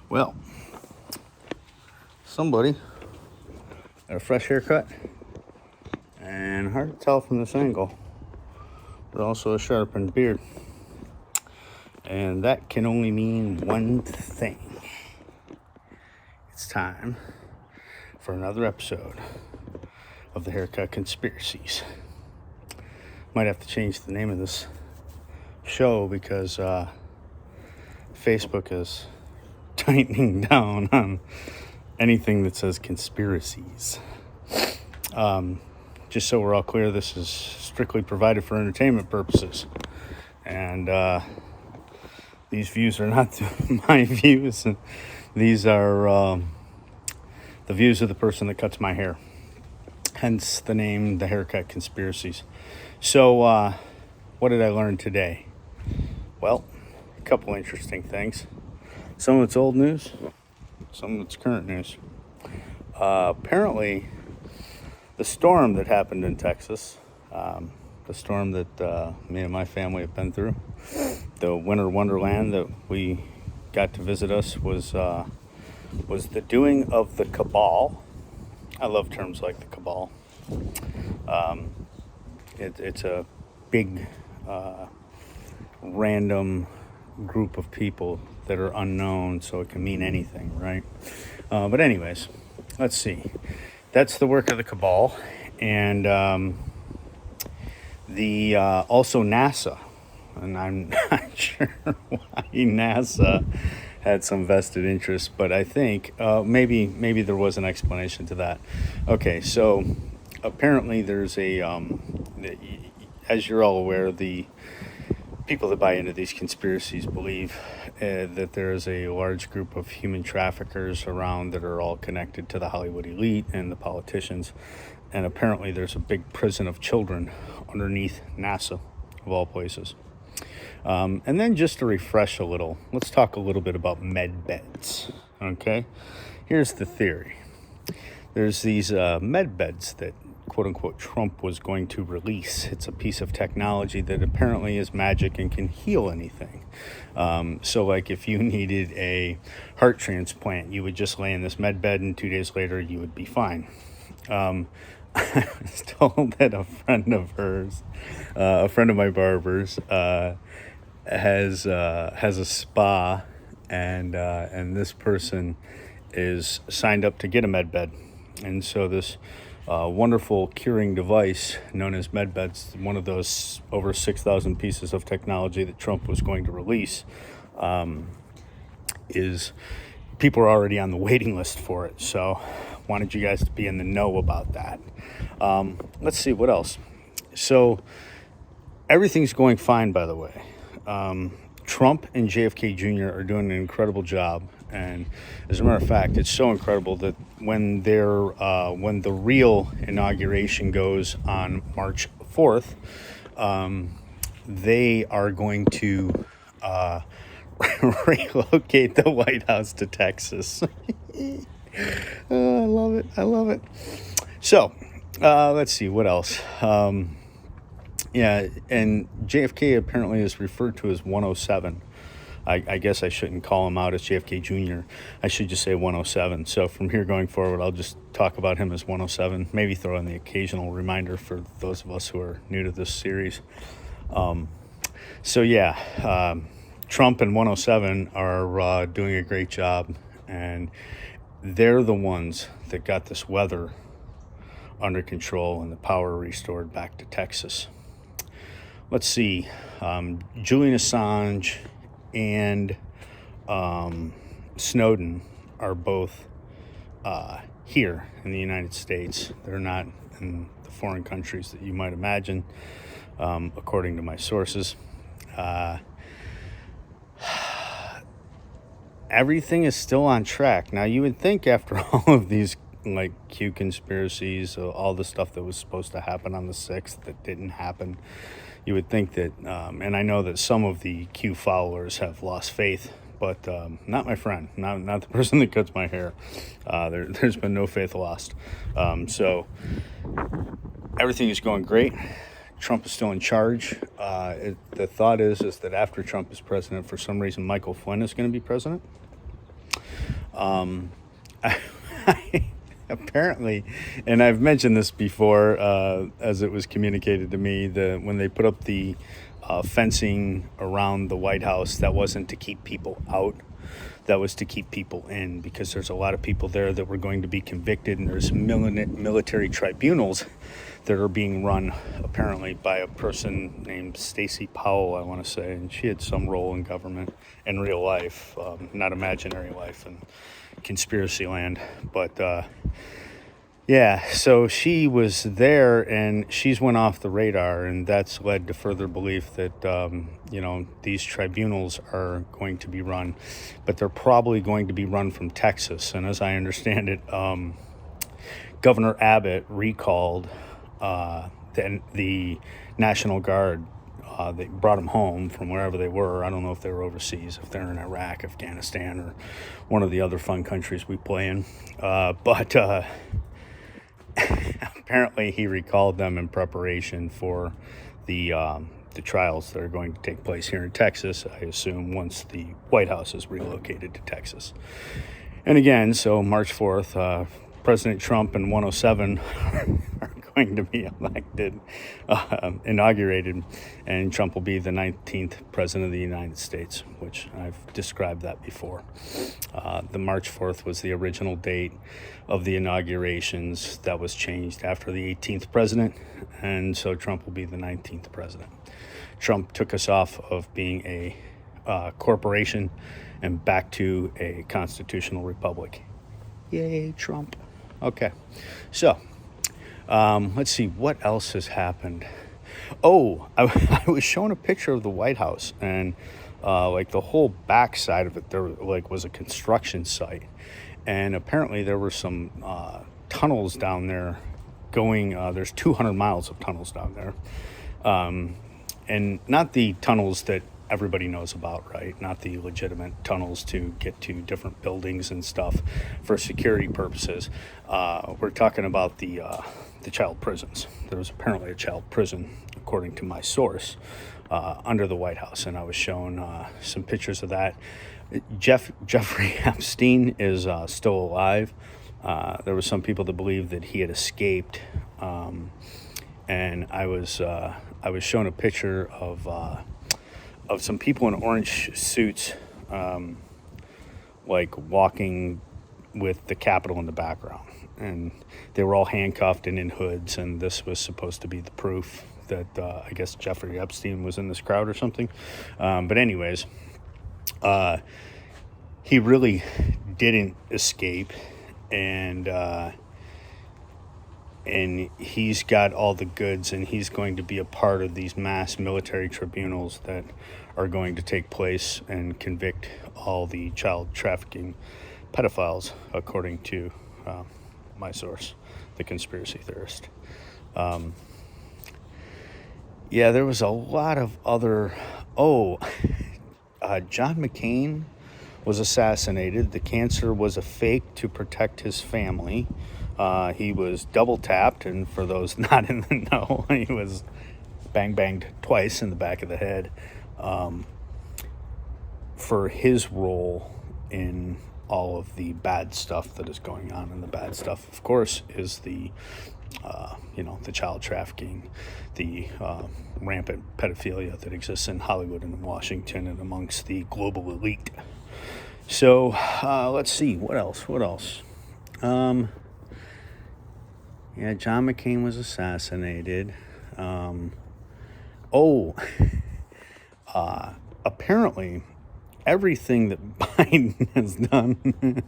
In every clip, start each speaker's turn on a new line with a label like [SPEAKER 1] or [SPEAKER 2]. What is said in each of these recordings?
[SPEAKER 1] Well, somebody got a fresh haircut, and hard to tell from this angle, but also a sharpened beard. And that can only mean one thing. It's time for another episode of the Haircut Conspiracies. Might have to change the name of this show because Facebook is tightening down on anything that says conspiracies. Just so we're all clear, this is strictly provided for entertainment purposes. And these views are not my views. These are the views of the person that cuts my hair. Hence the name, The Haircut Conspiracies. So, what did I learn today? Well, a couple interesting things. Some of it's old news, some of it's current news. Apparently, the storm that happened in Texas, the storm that me and my family have been through, the winter wonderland that we got to visit us, was the doing of the cabal. I love terms like the cabal. It's a big, random group of people that are unknown, so it can mean anything, right? But anyways, let's see. That's the work of the cabal, and also NASA. And I'm not sure why NASA had some vested interest, but I think maybe there was an explanation to that. Okay, so apparently there's as you're all aware, the people that buy into these conspiracies believe that there is a large group of human traffickers around that are all connected to the Hollywood elite and the politicians. And apparently there's a big prison of children underneath NASA, of all places. And then just to refresh a little, let's talk a little bit about med beds, okay? Here's the theory. There's these med beds that, quote-unquote, Trump was going to release. It's a piece of technology that apparently is magic and can heal anything. So, like, if you needed a heart transplant, you would just lay in this med bed, and 2 days later, you would be fine. I was told that a friend of hers, a friend of my barber's, has a spa, and this person is signed up to get a med bed, and so this wonderful curing device known as med beds, one of those over 6,000 pieces of technology that Trump was going to release, is people are already on the waiting list for it. So wanted you guys to be in the know about that. Let's see what else. So everything's going fine, by the way. Trump and JFK Jr. are doing an incredible job, and as a matter of fact, it's so incredible that when the real inauguration goes on March 4th, they are going to relocate the White House to Texas. Oh, I love it. So, let's see, what else? Yeah, and JFK apparently is referred to as 107. I guess I shouldn't call him out as JFK Jr. I should just say 107. So from here going forward, I'll just talk about him as 107. Maybe throw in the occasional reminder for those of us who are new to this series. Trump and 107 are doing a great job, and they're the ones that got this weather under control and the power restored back to Texas. Let's see, Julian Assange and Snowden are both here in the United States. They're not in the foreign countries that you might imagine, according to my sources. Everything is still on track. Now, you would think after all of these like Q conspiracies, all the stuff that was supposed to happen on the 6th that didn't happen, you would think that, and I know that some of the Q followers have lost faith, but not my friend, not the person that cuts my hair. There's been no faith lost. So everything is going great. Trump is still in charge. The thought is that after Trump is president, for some reason, Michael Flynn is going to be president. Apparently, and I've mentioned this before, as it was communicated to me, when they put up the fencing around the White House, that wasn't to keep people out. That was to keep people in, because there's a lot of people there that were going to be convicted, and there's military tribunals that are being run apparently by a person named Stacey Powell, I want to say, and she had some role in government in real life, not imaginary life and conspiracy land. But yeah, so she was there, and she's went off the radar, and that's led to further belief that these tribunals are going to be run, but they're probably going to be run from Texas. And as I understand it, Governor Abbott recalled the National Guard. They brought them home from wherever they were. I don't know if they were overseas, if they're in Iraq, Afghanistan, or one of the other fun countries we play in. But apparently he recalled them in preparation for the trials that are going to take place here in Texas, I assume, once the White House is relocated to Texas. And again, so March 4th, President Trump and 107 are going to be elected, inaugurated, and Trump will be the 19th president of the United States, which I've described that before. The March 4th was the original date of the inaugurations. That was changed after the 18th president, and so Trump will be the 19th president. Trump took us off of being a corporation and back to a constitutional republic. Yay, Trump. Okay, so let's see what else has happened. Oh, I was shown a picture of the White House, and like the whole back side of it, there was a construction site, and apparently there were some tunnels down there going. There's 200 miles of tunnels down there, and not the tunnels that everybody knows about, right? Not the legitimate tunnels to get to different buildings and stuff for security purposes. We're talking about the child prisons. There was apparently a child prison, according to my source, under the White House, and I was shown some pictures of that. Jeffrey Epstein is still alive. There were some people that believed that he had escaped, and I was shown a picture of some people in orange suits, like walking with the Capitol in the background, and they were all handcuffed and in hoods, and this was supposed to be the proof that I guess Jeffrey Epstein was in this crowd or something. But anyways, he really didn't escape, and he's got all the goods, and he's going to be a part of these mass military tribunals that are going to take place and convict all the child trafficking pedophiles, according to my source, the conspiracy theorist. Yeah, there was a lot of other... John McCain was assassinated. The cancer was a fake to protect his family. He was double tapped, and for those not in the know, he was banged twice in the back of the head for his role in all of the bad stuff that is going on. And the bad stuff, of course, is the child trafficking, the rampant pedophilia that exists in Hollywood and in Washington and amongst the global elite. So let's see, what else? Yeah, John McCain was assassinated. Apparently, everything that Biden has done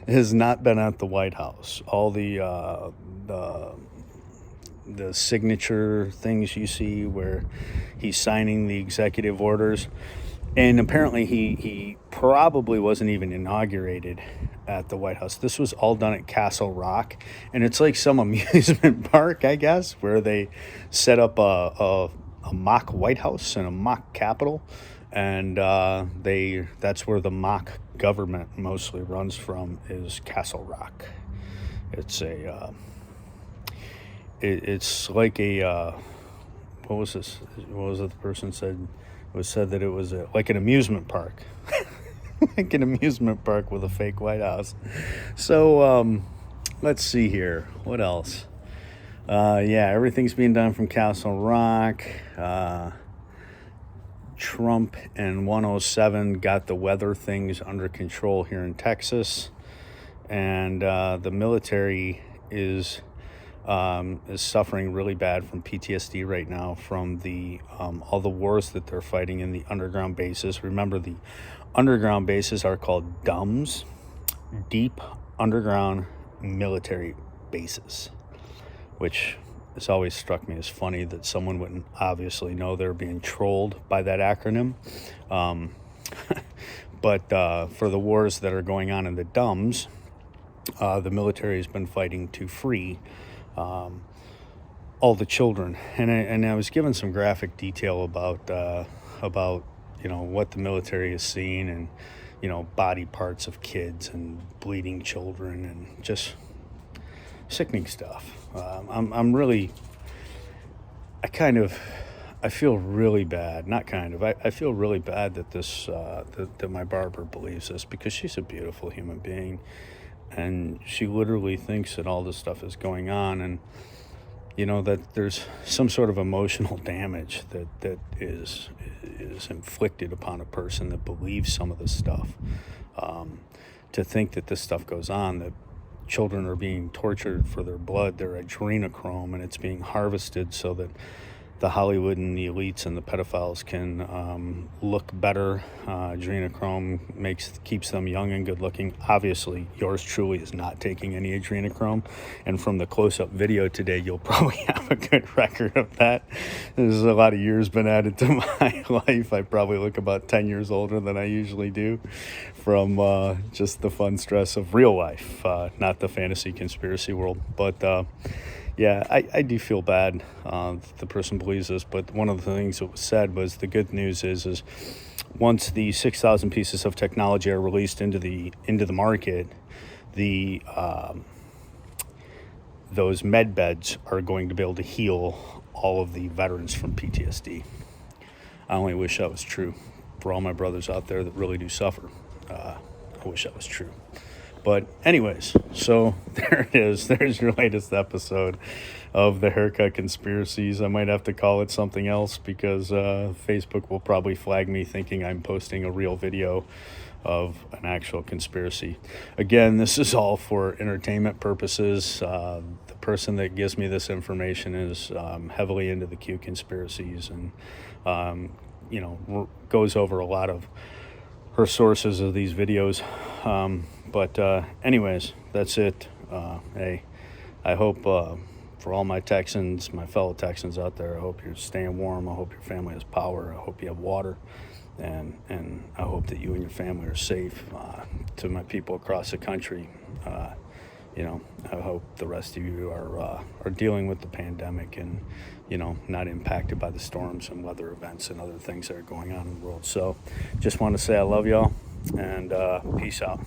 [SPEAKER 1] has not been at the White House. All the signature things you see where he's signing the executive orders. And apparently he probably wasn't even inaugurated at the White House. This was all done at Castle Rock, and it's like some amusement park, I guess, where they set up a mock White House and a mock Capitol, and that's where the mock government mostly runs from, is Castle Rock. It's it's like a what was this? What was it the person said? It was said that it was like an amusement park. like an amusement park with a fake White House. So let's see here. What else? Yeah, everything's being done from Castle Rock. Trump and 107 got the weather things under control here in Texas, and the military is suffering really bad from PTSD right now from the all the wars that they're fighting in the underground bases. Remember, the underground bases are called DUMBs, deep underground military bases, which has always struck me as funny that someone wouldn't obviously know they're being trolled by that acronym. But for the wars that are going on in the DUMBs, the military has been fighting to free all the children, and I was given some graphic detail about what the military is seeing, and body parts of kids and bleeding children and just sickening stuff. I feel really bad. I feel really bad that that my barber believes this, because she's a beautiful human being, and she literally thinks that all this stuff is going on, and that there's some sort of emotional damage that is inflicted upon a person that believes some of this stuff. To think that this stuff goes on, that children are being tortured for their blood, their adrenochrome, and it's being harvested so that the Hollywood and the elites and the pedophiles can look better. Adrenochrome keeps them young and good looking. Obviously, yours truly is not taking any adrenochrome, and from the close-up video today, you'll probably have a good record of that. There's a lot of years been added to my life. I probably look about 10 years older than I usually do, from just the fun stress of real life, not the fantasy conspiracy world. But yeah, I do feel bad that the person believes this, but one of the things that was said was the good news is once the 6,000 pieces of technology are released into the market, those med beds are going to be able to heal all of the veterans from PTSD. I only wish that was true for all my brothers out there that really do suffer. I wish that was true. But anyways, so there it is. There's your latest episode of the Haircut Conspiracies. I might have to call it something else, because Facebook will probably flag me thinking I'm posting a real video of an actual conspiracy. Again, this is all for entertainment purposes. The person that gives me this information is heavily into the Q conspiracies, and goes over a lot of her sources of these videos. But anyways, that's it. Hey, I hope for all my Texans, my fellow Texans out there, I hope you're staying warm. I hope your family has power. I hope you have water. And I hope that you and your family are safe. To my people across the country, I hope the rest of you are dealing with the pandemic and, not impacted by the storms and weather events and other things that are going on in the world. So just want to say I love y'all, and peace out.